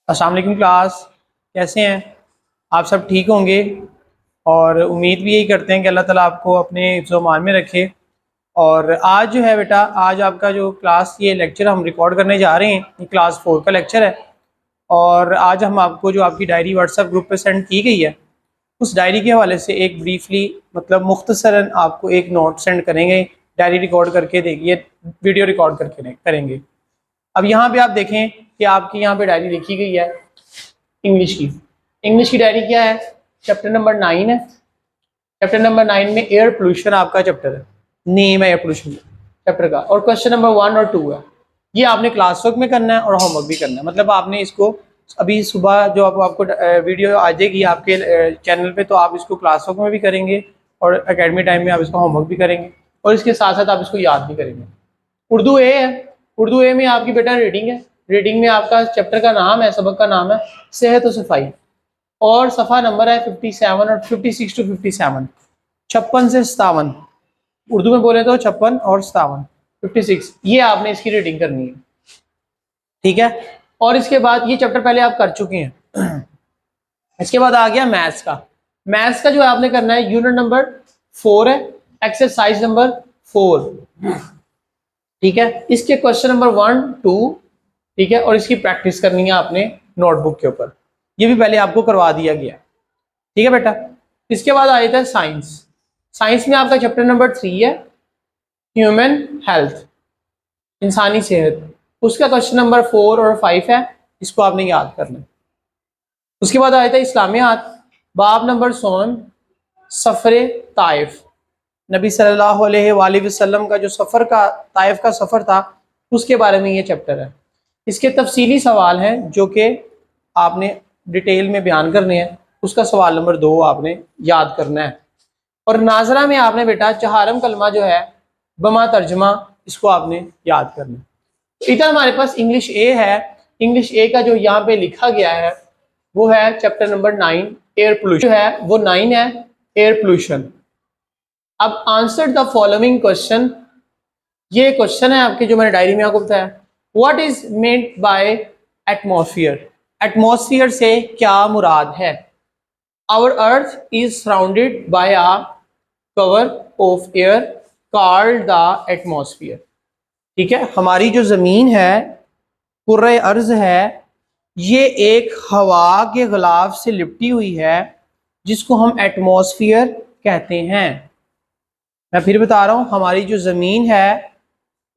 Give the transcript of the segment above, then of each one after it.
अस्सलाम वालेकुम क्लास, कैसे हैं आप? सब ठीक होंगे और उम्मीद भी यही करते हैं कि अल्लाह ताला आपको अपने हिफ्ज़-ओ-मान में रखे। और आज जो है बेटा, आज आपका जो क्लास ये लेक्चर हम रिकॉर्ड करने जा रहे हैं, ये क्लास 4 का लेक्चर है। और आज हम आपको जो आपकी डायरी व्हाट्सएप ग्रुप पे सेंड की गई है, उस डायरी के हवाले से एक ब्रीफली मतलब मुख्तसरन आपको एक नोट सेंड करेंगे। डायरी रिकॉर्ड करके देखिए, वीडियो रिकॉर्ड करके करेंगे। अब यहाँ पे आप देखें कि आपकी यहाँ पे डायरी लिखी गई है इंग्लिश की। इंग्लिश की डायरी क्या है? चैप्टर नंबर 9 है। चैप्टर नंबर 9 में एयर पोल्यूशन आपका चैप्टर है, नेम है एयर पोल्यूशन चैप्टर का। और क्वेश्चन नंबर 1 और 2 है। ये आपने क्लास वर्क में करना है और होमवर्क भी करना है। मतलब आपने इसको अभी सुबह जो आपको वीडियो आ जाएगी आपके चैनल पे, तो आप इसको क्लास वर्क में भी करेंगे और एकेडमी टाइम में आप इसको होमवर्क भी करेंगे और इसके साथ साथ आप इसको याद भी करेंगे। उर्दू ए है। उर्दू ए में आपकी बेटा रीडिंग है। रीडिंग में आपका चैप्टर का नाम है, सबक का नाम है सेहत और सफाई, और सफ़ा नंबर है 57 और 56 टू 57, 56 से 57। उर्दू में बोले तो 56 और 57, 56। ये आपने इसकी रीडिंग करनी है, ठीक है। और इसके बाद ये चैप्टर पहले आप कर चुके हैं। इसके बाद आ गया मैथ्स का। मैथ्स का जो आपने करना है यूनिट नंबर 4 है, एक्सरसाइज नंबर 4, ठीक है। इसके क्वेश्चन नंबर 1, 2, ठीक है, और इसकी प्रैक्टिस करनी है आपने नोटबुक के ऊपर। ये भी पहले आपको करवा दिया गया, ठीक है बेटा। इसके बाद आ जाता है साइंस। साइंस में आपका चैप्टर नंबर 3 है, ह्यूमन हेल्थ, इंसानी सेहत। उसका क्वेश्चन नंबर 4 और 5 है, इसको आपने याद करना है। उसके बाद आ जाता है इस्लामियात, बाब नंबर 16, सफ़र ताइफ। नबी सल्लल्लाहु अलैहि वसल्लम का जो सफ़र का ताइफ का सफ़र था, उसके बारे में ये चैप्टर है। इसके तफसीली सवाल हैं जो कि आपने डिटेल में बयान करने हैं। उसका सवाल नंबर 2 आपने याद करना है। और नाजरा में आपने बेटा चहारम कलमा जो है बमा तर्जमा, इसको आपने याद करना है। इधर हमारे पास इंग्लिश ए है। इंग्लिश ए का जो यहाँ पे लिखा गया है वो है चैप्टर नंबर 9, एयर पोल्यूशन है, वो 9 है, एयर पोल्यूशन। अब आंसर द फॉलोइंग क्वेश्चन, ये क्वेश्चन है आपके जो मैंने डायरी में आपको बताया। What is meant by atmosphere? Atmosphere से क्या मुराद है? Our earth is surrounded by a cover of air called the atmosphere, ठीक है। हमारी जो जमीन है, कुर्रे अर्ज है, ये एक हवा के गिलाफ से लिपटी हुई है जिसको हम एटमॉस्फेयर कहते हैं। मैं फिर बता रहा हूँ, हमारी जो ज़मीन है,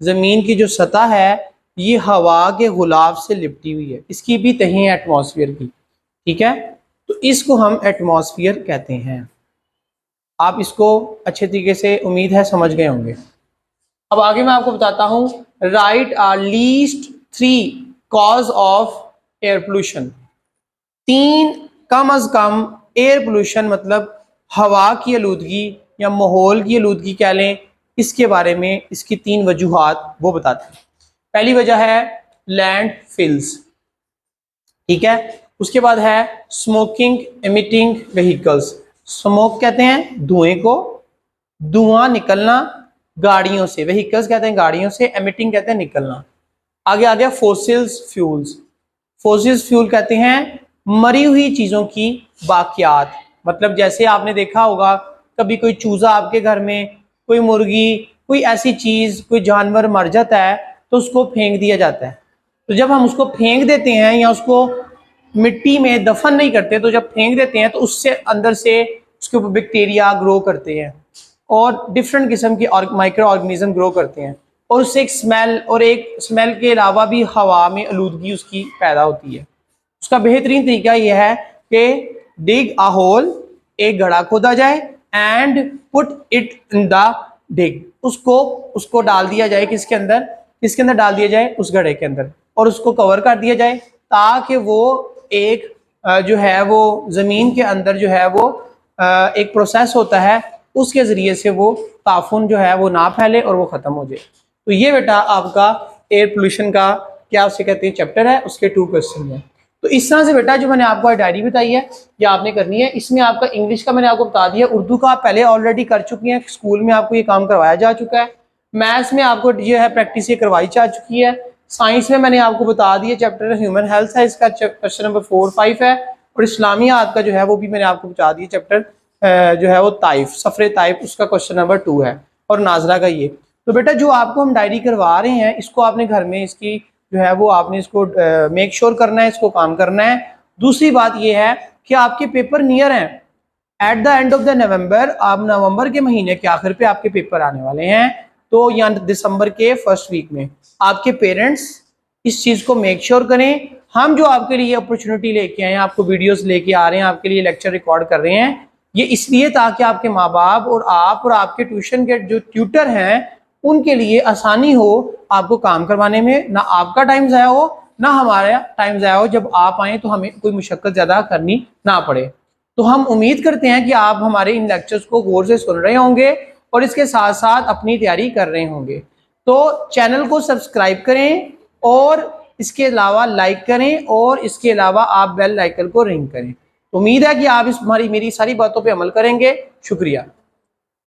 ज़मीन की जो सतह है, ये हवा के गुलाफ से लिपटी हुई है। इसकी भी तह है एटमॉस्फेयर की, ठीक है। तो इसको हम एटमॉस्फेयर कहते हैं। आप इसको अच्छे तरीके से उम्मीद है समझ गए होंगे। अब आगे मैं आपको बताता हूँ, write are least 3 cause of air pollution. 3 कम अज कम एयर पोल्यूशन मतलब हवा की आलूदगी या माहौल की आलूदगी कह लें, इसके बारे में इसकी 3 वजूहात वो बताते हैं। पहली वजह है लैंड फिल्स, ठीक है। उसके बाद है स्मोकिंग एमिटिंग व्हीकल्स। स्मोक कहते हैं धुएं को, धुआं निकलना गाड़ियों से, व्हीकल्स कहते हैं गाड़ियों से, एमिटिंग कहते हैं निकलना। आगे आ गया फोसिल्स फ्यूल्स। फोसिल्स फ्यूल कहते हैं मरी हुई चीजों की बाकियात। मतलब जैसे आपने देखा होगा कभी कोई चूजा आपके घर में, कोई मुर्गी, कोई ऐसी चीज, कोई जानवर मर जाता है तो उसको फेंक दिया जाता है। तो जब हम उसको फेंक देते हैं या उसको मिट्टी में दफन नहीं करते, तो जब फेंक देते हैं तो उससे अंदर से उसके ऊपर बैक्टीरिया ग्रो करते हैं और डिफरेंट किस्म के माइक्रो ऑर्गेनिज्म ग्रो करते हैं, और उससे एक स्मेल, और एक स्मेल के अलावा भी हवा में आलूदगी उसकी पैदा होती है। उसका बेहतरीन तरीका यह है कि डिग अ होल, एक गड्ढा खोदा जाए, and put it in the dig, उसको डाल दिया जाए किसके अंदर डाल दिया जाए, उस गड्ढे के अंदर, और उसको कवर कर दिया जाए ताकि वो एक जो है वो जमीन के अंदर जो है वो एक प्रोसेस होता है, उसके जरिए से वो ताफुन जो है वो ना फैले और वो खत्म हो जाए। तो ये बेटा आपका एयर पोल्यूशन का क्या उसे कहते हैं चैप्टर है, उसके 2 क्वेश्चन है। तो इस तरह से बेटा जो मैंने आपको डायरी बताई है ये आपने करनी है। इसमें आपका इंग्लिश का मैंने आपको बता दिया, उर्दू का आप पहले ऑलरेडी कर चुकी हैं, स्कूल में आपको ये काम करवाया जा चुका है। मैथ्स में आपको जो है प्रैक्टिस ये करवाई जा चुकी है। साइंस में मैंने आपको बता दिया चैप्टर ह्यूमन हेल्थ है, इसका क्वेश्चन नंबर 4, 5 है। और इस्लामियात का जो है वो भी मैंने आपको बता दिया चैप्टर जो है वो ताइफ, सफरे ताइफ, उसका क्वेश्चन नंबर 2 है। और नाजरा का ये। तो बेटा जो आपको हम डायरी करवा रहे हैं इसको आपने घर में इसकी जो है वो आपने इसको मेक श्योर करना है, इसको काम करना है। दूसरी बात ये है कि आपके पेपर नियर हैं, at the end of the नवंबर, आप नवंबर के महीने के आखिर पे आपके पेपर आने वाले हैं। तो या दिसंबर के फर्स्ट वीक में आपके पेरेंट्स इस चीज को मेक श्योर करें। हम जो आपके लिए अपॉर्चुनिटी लेके आए हैं, आपको वीडियोस लेके आ रहे हैं, आपके लिए लेक्चर रिकॉर्ड कर रहे हैं, ये इसलिए ताकि आपके माँ बाप और आप और आपके ट्यूशन के जो ट्यूटर हैं उनके लिए आसानी हो आपको काम करवाने में, ना आपका टाइम ज़ाया हो ना हमारा टाइम ज़ाया हो, जब आप आए तो हमें कोई मुशक्कत ज़्यादा करनी ना पड़े। तो हम उम्मीद करते हैं कि आप हमारे इन लेक्चर्स को गौर से सुन रहे होंगे और इसके साथ साथ अपनी तैयारी कर रहे होंगे। तो चैनल को सब्सक्राइब करें और इसके अलावा लाइक करें और इसके अलावा आप बेल आइकन को रिंग करें। उम्मीद है कि आप इस मेरी सारी बातों पे अमल करेंगे। शुक्रिया।